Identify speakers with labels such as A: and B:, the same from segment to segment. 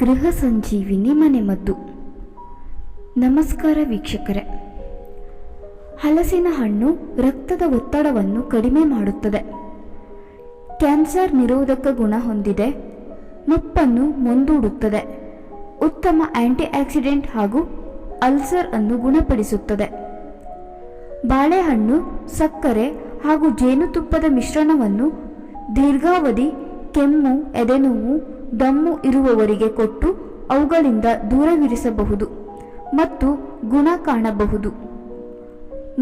A: ಗೃಹ ಸಂಜೀವಿನಿ ಮನೆಮದ್ದು. ನಮಸ್ಕಾರ ವೀಕ್ಷಕರೇ. ಹಲಸಿನ ಹಣ್ಣು ರಕ್ತದ ಒತ್ತಡವನ್ನು ಕಡಿಮೆ ಮಾಡುತ್ತದೆ. ಕ್ಯಾನ್ಸರ್ ನಿರೋಧಕ ಗುಣ ಹೊಂದಿದೆ. ಮುಪ್ಪನ್ನು ಮುಂದೂಡುತ್ತದೆ. ಉತ್ತಮ ಆಂಟಿ ಆಕ್ಸಿಡೆಂಟ್ ಹಾಗೂ ಅಲ್ಸರ್ ಅನ್ನು ಗುಣಪಡಿಸುತ್ತದೆ. ಬಾಳೆಹಣ್ಣು ಸಕ್ಕರೆ ಹಾಗೂ ಜೇನುತುಪ್ಪದ ಮಿಶ್ರಣವನ್ನು ದೀರ್ಘಾವಧಿ ಕೆಮ್ಮು, ಎದೆನೋವು, ದಮ್ಮು ಇರುವವರಿಗೆ ಕೊಟ್ಟು ಅವುಗಳಿಂದ ದೂರವಿರಿಸಬಹುದು ಮತ್ತು ಗುಣ ಕಾಣಬಹುದು.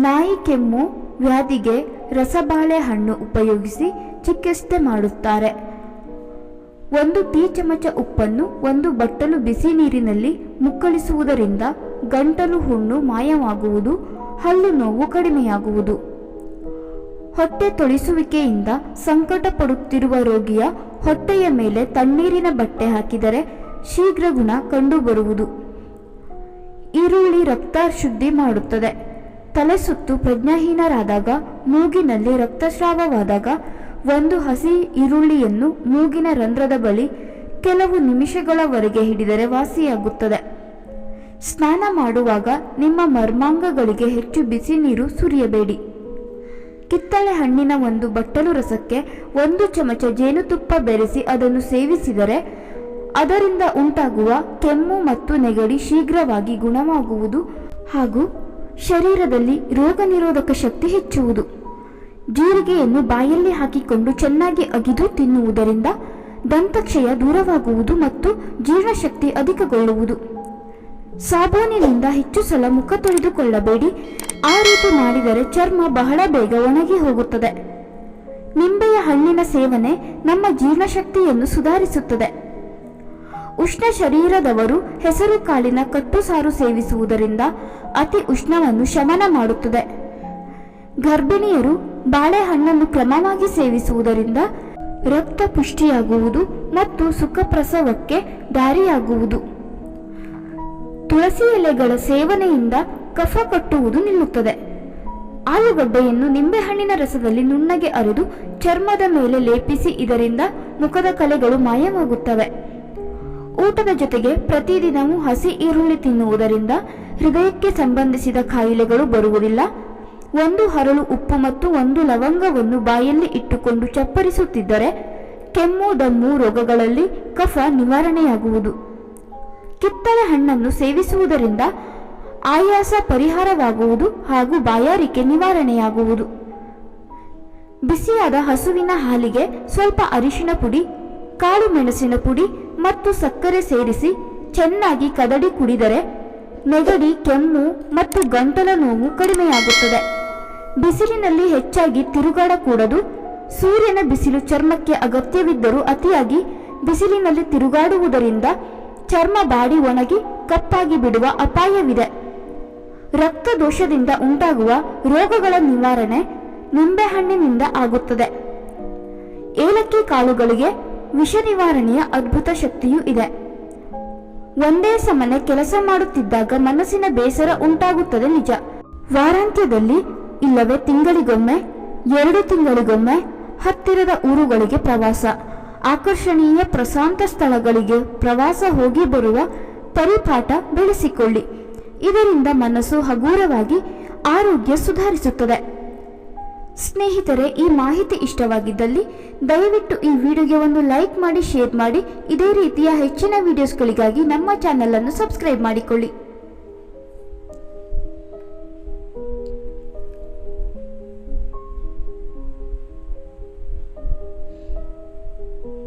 A: ನಾಯಿ ಕೆಮ್ಮು ವ್ಯಾಧಿಗೆ ರಸಬಾಳೆಹಣ್ಣು ಉಪಯೋಗಿಸಿ ಚಿಕಿತ್ಸೆ ಮಾಡುತ್ತಾರೆ. 1 ಟೀ ಚಮಚ ಉಪ್ಪನ್ನು 1 ಬಟ್ಟಲು ಬಿಸಿ ನೀರಿನಲ್ಲಿ ಮುಕ್ಕಳಿಸುವುದರಿಂದ ಗಂಟಲು ಹುಣ್ಣು ಮಾಯವಾಗುವುದು, ಹಲ್ಲು ನೋವು ಕಡಿಮೆಯಾಗುವುದು. ಹೊಟ್ಟೆ ತೊಳಿಸುವಿಕೆಯಿಂದ ಸಂಕಟ ಪಡುತ್ತಿರುವ ರೋಗಿಯ ಹೊಟ್ಟೆಯ ಮೇಲೆ ತಣ್ಣೀರಿನ ಬಟ್ಟೆ ಹಾಕಿದರೆ ಶೀಘ್ರ ಗುಣ ಕಂಡುಬರುವುದು. ಈರುಳ್ಳಿ ರಕ್ತ ಶುದ್ಧಿ ಮಾಡುತ್ತದೆ. ತಲೆ ಸುತ್ತು ಪ್ರಜ್ಞಾಹೀನರಾದಾಗ, ಮೂಗಿನಲ್ಲಿ ರಕ್ತಸ್ರಾವವಾದಾಗ 1 ಹಸಿ ಈರುಳ್ಳಿಯನ್ನು ಮೂಗಿನ ರಂಧ್ರದ ಬಳಿ ಕೆಲವು ನಿಮಿಷಗಳವರೆಗೆ ಹಿಡಿದರೆ ವಾಸಿಯಾಗುತ್ತದೆ. ಸ್ನಾನ ಮಾಡುವಾಗ ನಿಮ್ಮ ಮರ್ಮಾಂಗಗಳಿಗೆ ಹೆಚ್ಚು ಬಿಸಿ ನೀರು ಸುರಿಯಬೇಡಿ. ಕಿತ್ತಳೆ ಹಣ್ಣಿನ 1 ಬಟ್ಟಲು ರಸಕ್ಕೆ 1 ಚಮಚ ಜೇನುತುಪ್ಪ ಬೆರೆಸಿ ಅದನ್ನು ಸೇವಿಸಿದರೆ ಅದರಿಂದ ಉಂಟಾಗುವ ಕೆಮ್ಮು ಮತ್ತು ನೆಗಡಿ ಶೀಘ್ರವಾಗಿ ಗುಣವಾಗುವುದು ಹಾಗೂ ಶರೀರದಲ್ಲಿ ರೋಗ ನಿರೋಧಕ ಶಕ್ತಿ ಹೆಚ್ಚುವುದು. ಜೀರಿಗೆಯನ್ನು ಬಾಯಲ್ಲಿ ಹಾಕಿಕೊಂಡು ಚೆನ್ನಾಗಿ ಅಗಿದು ತಿನ್ನುವುದರಿಂದ ದಂತಕ್ಷಯ ದೂರವಾಗುವುದು ಮತ್ತು ಜೀರ್ಣಶಕ್ತಿ ಅಧಿಕಗೊಳ್ಳುವುದು. ಸಾಬೂನಿನಿಂದ ಹೆಚ್ಚು ಸಲ ಮುಖ ತೊಳೆದುಕೊಳ್ಳಬೇಡಿ. ಆ ರೀತಿ ಮಾಡಿದರೆ ಚರ್ಮ ಬಹಳ ಬೇಗ ಒಣಗಿ ಹೋಗುತ್ತದೆ. ನಿಂಬೆಯ ಹಣ್ಣಿನ ಸೇವನೆ ನಮ್ಮ ಜೀರ್ಣಶಕ್ತಿಯನ್ನು ಸುಧಾರಿಸುತ್ತದೆ. ಉಷ್ಣ ಶರೀರದವರು ಹೆಸರು ಕಾಳಿನ ಕಟ್ಟುಸಾರು ಸೇವಿಸುವುದರಿಂದ ಅತಿ ಉಷ್ಣವನ್ನು ಶಮನ ಮಾಡುತ್ತದೆ. ಗರ್ಭಿಣಿಯರು ಬಾಳೆಹಣ್ಣನ್ನು ಕ್ರಮವಾಗಿ ಸೇವಿಸುವುದರಿಂದ ರಕ್ತ ಪುಷ್ಟಿಯಾಗುವುದು ಮತ್ತು ಸುಖಪ್ರಸವಕ್ಕೆ ದಾರಿಯಾಗುವುದು. ತುಳಸಿ ಎಲೆಗಳ ಸೇವನೆಯಿಂದ ಕಫ ಕಟ್ಟುವುದು ನಿಲ್ಲುತ್ತದೆ. ಆಲೂಗಡ್ಡೆಯನ್ನು ನಿಂಬೆಹಣ್ಣಿನ ರಸದಲ್ಲಿ ನುಣ್ಣಗೆ ಅರೆದು ಚರ್ಮದ ಮೇಲೆ ಲೇಪಿಸಿ ಇದರಿಂದ ಮುಖದ ಕಲೆಗಳು ಮಾಯವಾಗುತ್ತವೆ. ಊಟದ ಜೊತೆಗೆ ಪ್ರತಿದಿನವೂ ಹಸಿ ಈರುಳ್ಳಿ ತಿನ್ನುವುದರಿಂದ ಹೃದಯಕ್ಕೆ ಸಂಬಂಧಿಸಿದ ಕಾಯಿಲೆಗಳು ಬರುವುದಿಲ್ಲ. 1 ಹರಳು ಉಪ್ಪು ಮತ್ತು 1 ಲವಂಗವನ್ನು ಬಾಯಲ್ಲಿ ಇಟ್ಟುಕೊಂಡು ಚಪ್ಪರಿಸುತ್ತಿದ್ದರೆ ಕೆಮ್ಮು, ದಮ್ಮು ರೋಗಗಳಲ್ಲಿ ಕಫ ನಿವಾರಣೆಯಾಗುವುದು. ಕಿತ್ತಳೆ ಹಣ್ಣನ್ನು ಸೇವಿಸುವುದರಿಂದ ಆಯಾಸ ಪರಿಹಾರವಾಗುವುದು ಹಾಗೂ ಬಾಯಾರಿಕೆ ನಿವಾರಣೆಯಾಗುವುದು. ಬಿಸಿಯಾದ ಹಸುವಿನ ಹಾಲಿಗೆ ಸ್ವಲ್ಪ ಅರಿಶಿನ ಪುಡಿ, ಕಾಳು ಮೆಣಸಿನ ಪುಡಿ ಮತ್ತು ಸಕ್ಕರೆ ಸೇರಿಸಿ ಚೆನ್ನಾಗಿ ಕದಡಿ ಕುಡಿದರೆ ನೆಗಡಿ, ಕೆಮ್ಮು ಮತ್ತು ಗಂಟಲ ನೋವು ಕಡಿಮೆಯಾಗುತ್ತದೆ. ಬಿಸಿಲಿನಲ್ಲಿ ಹೆಚ್ಚಾಗಿ ತಿರುಗಾಡಕೂಡದು. ಸೂರ್ಯನ ಬಿಸಿಲು ಚರ್ಮಕ್ಕೆ ಅಗತ್ಯವಿದ್ದರೂ ಅತಿಯಾಗಿ ಬಿಸಿಲಿನಲ್ಲಿ ತಿರುಗಾಡುವುದರಿಂದ ಚರ್ಮ ಬಾಡಿ ಒಣಗಿ ಕಪ್ಪಾಗಿ ಬಿಡುವ ಅಪಾಯವಿದೆ. ರಕ್ತ ದೋಷದಿಂದ ಉಂಟಾಗುವ ರೋಗಗಳ ನಿವಾರಣೆ ನಿಂಬೆಹಣ್ಣಿನಿಂದ ಆಗುತ್ತದೆ. ಏಲಕ್ಕಿ ಕಾಳುಗಳಿಗೆ ವಿಷ ನಿವಾರಣೆಯ ಅದ್ಭುತ ಶಕ್ತಿಯೂ ಇದೆ. ಒಂದೇ ಸಮನೆ ಕೆಲಸ ಮಾಡುತ್ತಿದ್ದಾಗ ಮನಸ್ಸಿನ ಬೇಸರ ಉಂಟಾಗುತ್ತದೆ ನಿಜ. ವಾರಾಂತ್ಯದಲ್ಲಿ ಇಲ್ಲವೇ ತಿಂಗಳಿಗೊಮ್ಮೆ, 2 ತಿಂಗಳಿಗೊಮ್ಮೆ ಹತ್ತಿರದ ಊರುಗಳಿಗೆ ಪ್ರವಾಸ, ಆಕರ್ಷಣೀಯ ಪ್ರಶಾಂತ ಸ್ಥಳಗಳಿಗೆ ಪ್ರವಾಸ ಹೋಗಿ ಬರುವ ಪರಿಪಾಠ ಬೆಳೆಸಿಕೊಳ್ಳಿ. ಇದರಿಂದ ಮನಸ್ಸು ಹಗುರವಾಗಿ ಆರೋಗ್ಯ ಸುಧಾರಿಸುತ್ತದೆ. ಸ್ನೇಹಿತರೆ, ಈ ಮಾಹಿತಿ ಇಷ್ಟವಾಗಿದ್ದಲ್ಲಿ ದಯವಿಟ್ಟು ಈ ವಿಡಿಯೋಗೆ ಒಂದು ಲೈಕ್ ಮಾಡಿ, ಶೇರ್ ಮಾಡಿ. ಇದೇ ರೀತಿಯ ಹೆಚ್ಚಿನ ವಿಡಿಯೋಸ್ಗಳಿಗಾಗಿ ನಮ್ಮ ಚಾನೆಲ್ ಅನ್ನು ಸಬ್ಸ್ಕ್ರೈಬ್ ಮಾಡಿಕೊಳ್ಳಿ.